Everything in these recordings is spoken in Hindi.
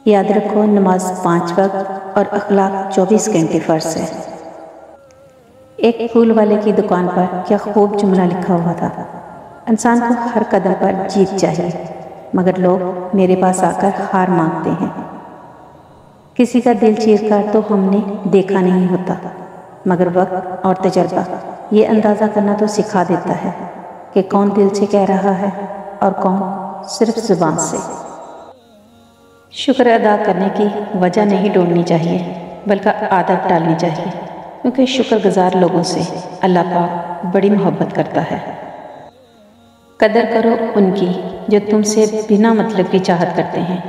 याद रखो, नमाज 5 वक्त और अखलाक 24 घंटे फ़र्ज है। एक फूल वाले की दुकान पर क्या खूब जुमला लिखा हुआ था, इंसान को हर कदम पर जीत चाहिए, मगर लोग मेरे पास आकर हार मांगते हैं। किसी का दिल चीरकर तो हमने देखा नहीं होता, मगर वक्त और तजर्बा ये अंदाज़ा करना तो सिखा देता है कि कौन दिल से कह रहा है और कौन सिर्फ ज़ुबान से। शुक्र अदा करने की वजह नहीं ढूंढनी चाहिए, बल्कि आदत डालनी चाहिए, क्योंकि शुक्रगुजार लोगों से अल्लाह पाक बड़ी मोहब्बत करता है। कदर करो उनकी जो तुमसे बिना मतलब की चाहत करते हैं।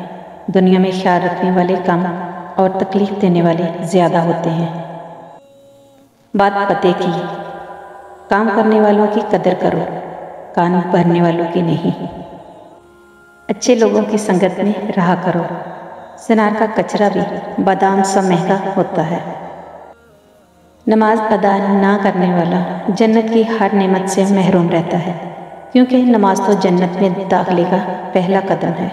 दुनिया में ख्याल रखने वाले कम और तकलीफ देने वाले ज़्यादा होते हैं। बात पते की, काम करने वालों की कदर करो, कान भरने वालों की नहीं। अच्छे लोगों की संगत में रहा करो, सिनार का कचरा भी बादाम सा महंगा होता है। नमाज अदा ना करने वाला जन्नत की हर नेमत से महरूम रहता है, क्योंकि नमाज तो जन्नत में दाखिले का पहला कदम है।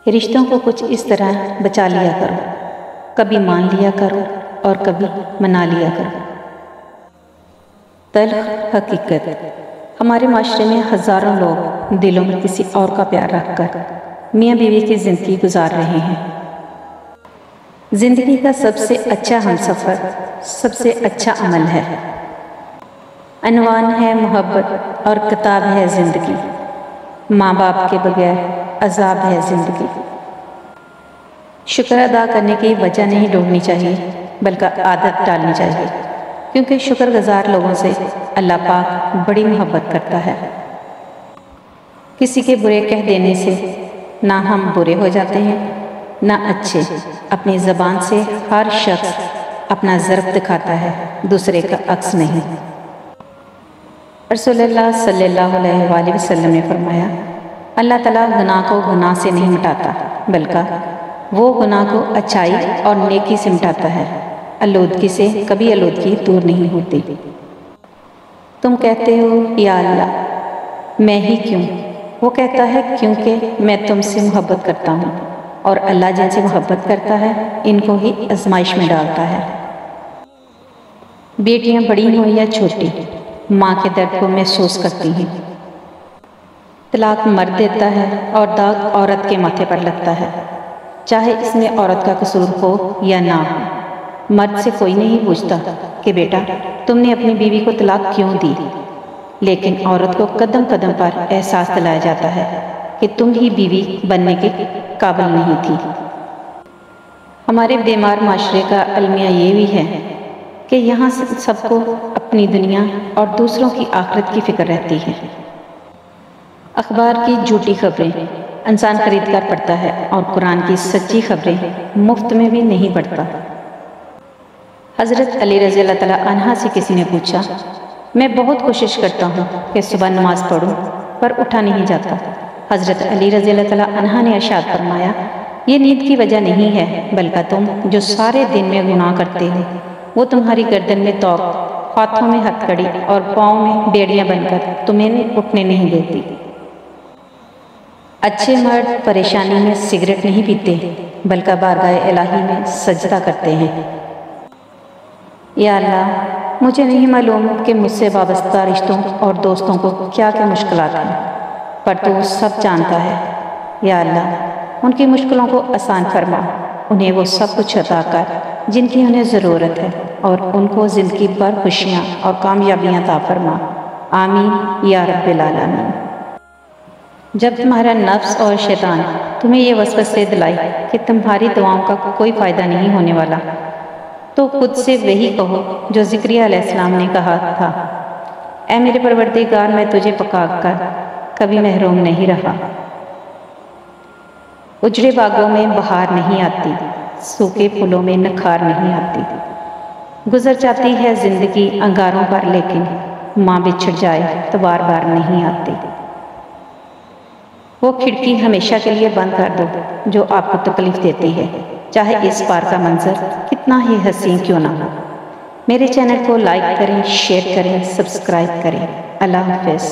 रिश्तों को कुछ इस तरह बचा लिया करो, कभी मान लिया करो और कभी मना लिया करो। तल्ख हकीकत, हमारे माशरे में हज़ारों लोग दिलों में किसी और का प्यार रखकर मियाँ बीवी की ज़िंदगी गुजार रहे हैं। ज़िंदगी का सबसे अच्छा हमसफ़र सबसे अच्छा अमल है। अनवान है मोहब्बत और किताब है ज़िंदगी, माँ बाप के बगैर अजाब है ज़िंदगी। शुक्र अदा करने की वजह नहीं ढूंढनी चाहिए, बल्कि आदत डालनी चाहिए, क्योंकि शुक्रगुजार लोगों से अल्लाह पाक बड़ी मोहब्बत करता है। किसी के बुरे कह देने से ना हम बुरे हो जाते हैं ना अच्छे। अपनी ज़बान से हर शख्स अपना ज़र्फ दिखाता है, दूसरे का अक्स नहीं। रसूलुल्लाह सल्लल्लाहु अलैहि वसल्लम ने फरमाया, अल्लाह ताला गुनाह को गुनाह से नहीं मिटाता, बल्कि वो गुनाह को अच्छाई और नेकी से मिटाता है। आलूदगी से कभी आलूदगी दूर नहीं होती। तुम कहते हो या अल्लाह मैं ही क्यों? वो कहता है क्योंकि मैं तुमसे मोहब्बत करता हूँ, और अल्लाह जिनसे मोहब्बत करता है इनको ही आजमाइश में डालता है। बेटियाँ बड़ी हों या छोटी, माँ के दर्द को महसूस करती हैं। तलाक मर्द देता है और दाग औरत के माथे पर लगता है, चाहे इसमें औरत का कसूर हो या ना हो। मर्द से कोई नहीं पूछता कि बेटा तुमने अपनी बीवी को तलाक क्यों दी, लेकिन औरत को कदम कदम पर एहसास दिलाया जाता है कि तुम ही बीवी बनने के काबिल नहीं थी। हमारे बीमार माशरे का अलमिया ये भी है कि यहाँ सबको अपनी दुनिया और दूसरों की आखिरत की फिक्र रहती है। अखबार की झूठी खबरें इंसान खरीद कर पढ़ता है, और कुरान की सच्ची खबरें मुफ्त में भी नहीं पढ़ता। हज़रत अली रज़ी अल्लाह तआला अन्हा से किसी ने पूछा, मैं बहुत कोशिश करता हूँ कि सुबह नमाज पढ़ूँ, पर उठा नहीं जाता। हज़रत अली रज़ी अल्लाह तआला अन्हा ने इरशाद फरमाया, ये नींद की वजह नहीं है, बल्कि तुम जो सारे दिन में गुनाह करते हो वो तुम्हारी गर्दन में तौक, हाथों में हथकड़ी और पाँव में बेड़ियाँ बनकर तुम्हें उठने नहीं देती। अच्छे मर्द परेशानी में सिगरेट नहीं पीते, बल्कि बारगाह इलाही में सजदा करते हैं। या अल्लाह, मुझे नहीं मालूम कि मुझसे वाबस्ता रिश्तों और दोस्तों को क्या क्या मुश्किलात हैं, पर तू सब जानता है। या अल्लाह, उनकी मुश्किलों को आसान फरमा, उन्हें वो सब कुछ अता कर जिनकी उन्हें ज़रूरत है, और उनको ज़िंदगी भर खुशियाँ और कामयाबियाँ अता फरमा। आमीन या रब्बिल आलमीन। जब तुम्हारा नफ्स और शैतान तुम्हें ये वसवसे दिलाए कि तुम्हारी दुआओं का कोई फ़ायदा नहीं होने वाला, तो खुद से वही कहो जो ज़िक्रिया अलैहिस्सलाम ने कहा था, ऐ मेरे परवरदिगार, मैं तुझे पका कर कभी महरूम नहीं रहा। उजड़े बागों में बहार नहीं आती, सूखे फूलों में नखार नहीं आती। गुजर जाती है ज़िंदगी अंगारों पर, लेकिन माँ बिछड़ जाए तो बार बार नहीं आती। वो खिड़की हमेशा के लिए बंद कर दो जो आपको तकलीफ़ देती है, चाहे इस पार का मंजर कितना ही हसीन क्यों ना हो। मेरे चैनल को लाइक करें, शेयर करें, सब्सक्राइब करें। अल्लाह हाफ़िज़।